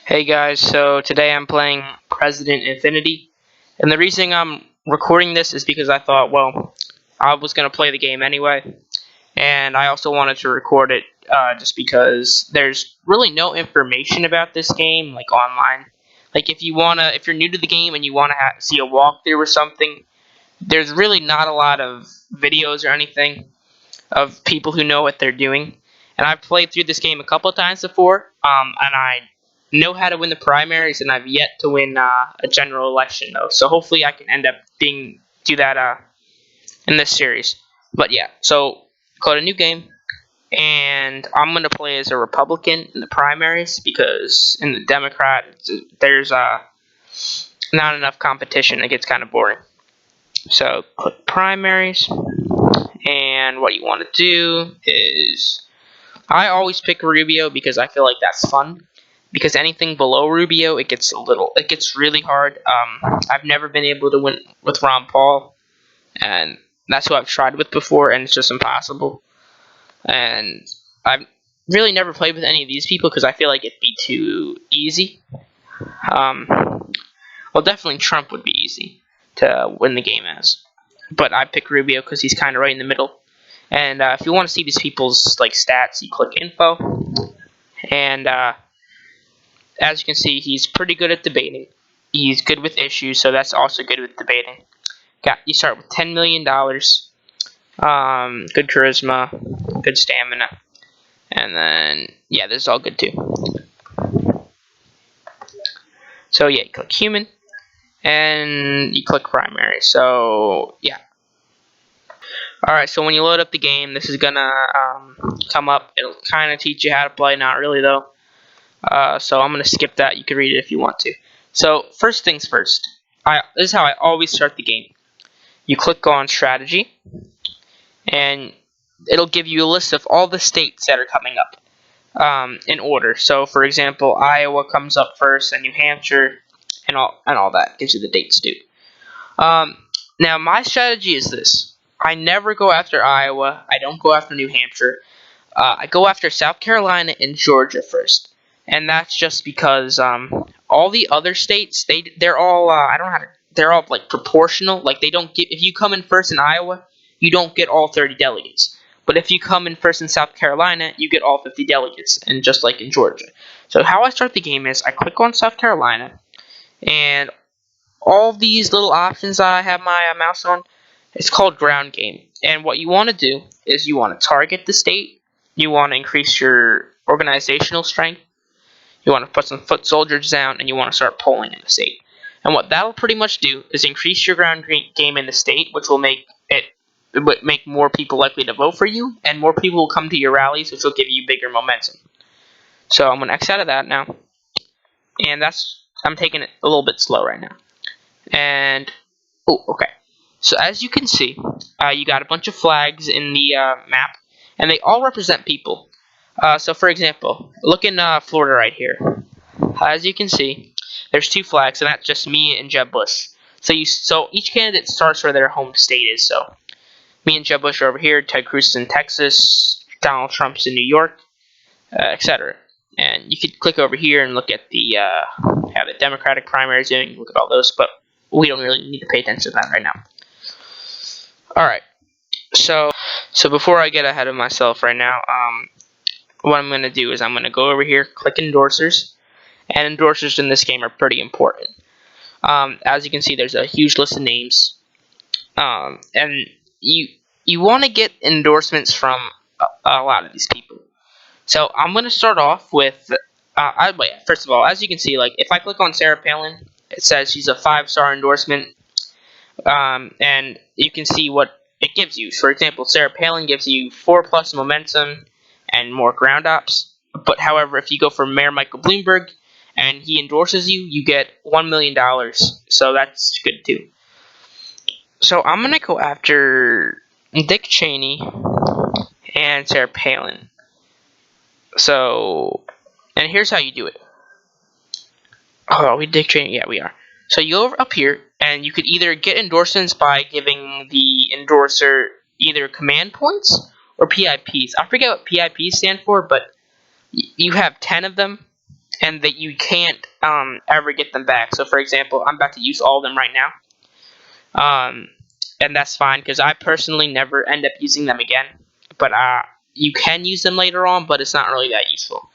Hey guys, so today I'm playing President Infinity, and the reason I'm recording this is because I thought, well, I was going to play the game anyway, and I also wanted to record it just because there's really no information about this game, like online. Like if you're new to the game and you want to see a walkthrough or something, there's really not a lot of videos or anything of people who know what they're doing. And I've played through this game a couple of times before, and I know how to win the primaries, and I've yet to win a general election though. So hopefully I can end up do that in this series. But yeah, so called a new game, and I'm gonna play as a Republican in the primaries because in the Democrat there's not enough competition. It gets kind of boring. So click primaries, and what you want to do is I always pick Rubio because I feel like that's fun. Because anything below Rubio, it gets really hard. I've never been able to win with Ron Paul, and that's who I've tried with before, and it's just impossible. And I've really never played with any of these people because I feel like it'd be too easy. Um, well, definitely Trump would be easy to win the game as, but I pick Rubio because he's kind of right in the middle. And if you want to see these people's like stats, you click info, and as you can see, he's pretty good at debating. He's good with issues, so that's also good with debating. You start with $10 million, good charisma, good stamina, and then yeah, this is all good too. So yeah, you click human, and you click primary. So yeah. Alright, so when you load up the game, this is gonna come up. It'll kind of teach you how to play, not really though. So I'm gonna skip that. You can read it if you want to. So first things first. This is how I always start the game. You click on strategy, and it'll give you a list of all the states that are coming up in order. So for example, Iowa comes up first, and New Hampshire, and all that gives you the dates too. Now my strategy is this. I never go after Iowa. I don't go after New Hampshire. I go after South Carolina and Georgia first, and that's just because all the other states they're all I don't know how to they're all like proportional. Like they don't get if you come in first in Iowa, you don't get all 30 delegates. But if you come in first in South Carolina, you get all 50 delegates, and just like in Georgia. So how I start the game is I click on South Carolina, and all these little options I have my mouse on, it's called ground game. And what you want to do is you want to target the state, you want to increase your organizational strength, you want to put some foot soldiers down, and you want to start polling in the state. And what that'll pretty much do is increase your ground game in the state, which will make more people likely to vote for you, and more people will come to your rallies, which will give you bigger momentum. So I'm going to X out of that now, and I'm taking it a little bit slow right now. And oh, okay. So as you can see, you got a bunch of flags in the map, and they all represent people. So for example, look in Florida right here. As you can see, there's two flags, and that's just me and Jeb Bush. So each candidate starts where their home state is. So me and Jeb Bush are over here. Ted Cruz is in Texas. Donald Trump's in New York, etc. And you could click over here and look at how the Democratic primary is doing. Look at all those, but we don't really need to pay attention to that right now. Alright, so before I get ahead of myself right now, what I'm going to do is I'm going to go over here, click endorsers, and endorsers in this game are pretty important. As you can see, there's a huge list of names, and you want to get endorsements from a lot of these people. So I'm going to start off with, first of all, as you can see, like if I click on Sarah Palin, it says she's a 5-star endorsement. And you can see what it gives you. For example, Sarah Palin gives you 4+ momentum and more ground ops. But however, if you go for Mayor Michael Bloomberg and he endorses you, you get $1 million. So that's good too. So I'm gonna go after Dick Cheney and Sarah Palin. So, and here's how you do it. Oh, are we Dick Cheney? Yeah, we are. So you go over up here, and you could either get endorsements by giving the endorser either command points or PIPs. I forget what PIPs stand for, but you have 10 of them, and that you can't ever get them back. So, for example, I'm about to use all of them right now, and that's fine because I personally never end up using them again. But you can use them later on, but it's not really that useful.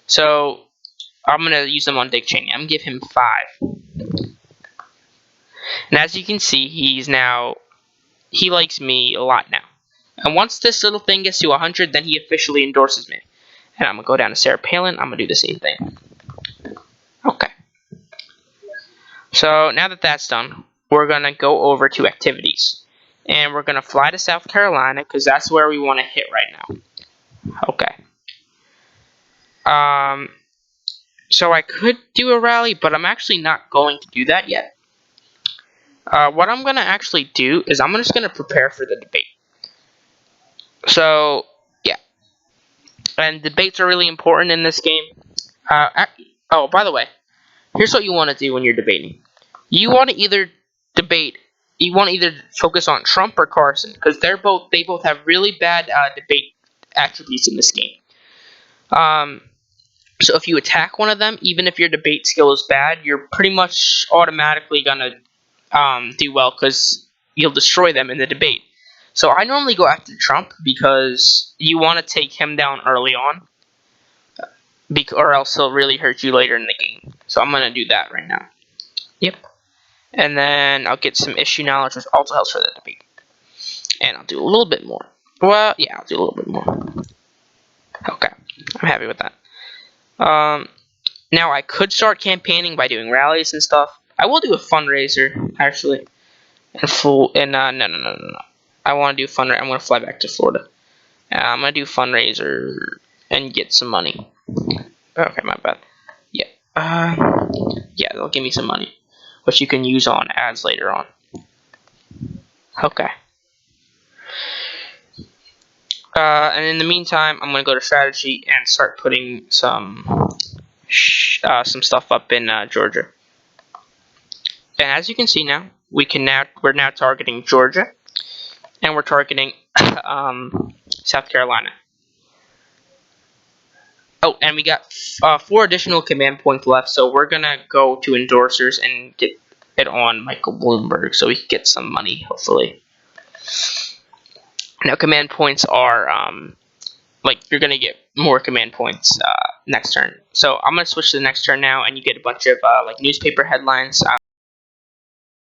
So I'm gonna use them on Dick Cheney. I'm gonna give him 5, and as you can see, he likes me a lot now. And once this little thing gets to 100, then he officially endorses me. And I'm gonna go down to Sarah Palin. I'm gonna do the same thing. Okay. So now that that's done, we're gonna go over to activities, and we're gonna fly to South Carolina because that's where we want to hit right now. Okay. So I could do a rally, but I'm actually not going to do that yet. What I'm gonna actually do is I'm just gonna prepare for the debate. So yeah, and debates are really important in this game. Oh, by the way, here's what you want to do when you're debating. You want to either debate. You want to either focus on Trump or Carson because they both have really bad debate attributes in this game. So if you attack one of them, even if your debate skill is bad, you're pretty much automatically gonna do well because you'll destroy them in the debate. So I normally go after Trump because you want to take him down early on, or else he'll really hurt you later in the game. So I'm gonna do that right now. Yep. And then I'll get some issue knowledge, which also helps for the debate. And I'll do a little bit more. Well, yeah, I'll do a little bit more. Okay, I'm happy with that. Now I could start campaigning by doing rallies and stuff. I will do a fundraiser actually. No. I want to do fundraiser. I'm gonna fly back to Florida. I'm gonna do fundraiser and get some money. Okay, my bad. Yeah. Yeah, they'll give me some money, which you can use on ads later on. Okay. And in the meantime, I'm gonna go to strategy and start putting some stuff up in Georgia. And as you can see now, we're now targeting Georgia, and we're targeting South Carolina. Oh, and we got 4 additional command points left, so we're gonna go to endorsers and get it on Michael Bloomberg so we can get some money, hopefully. Now, command points are you're gonna get more command points next turn. So I'm gonna switch to the next turn now, and you get a bunch of newspaper headlines.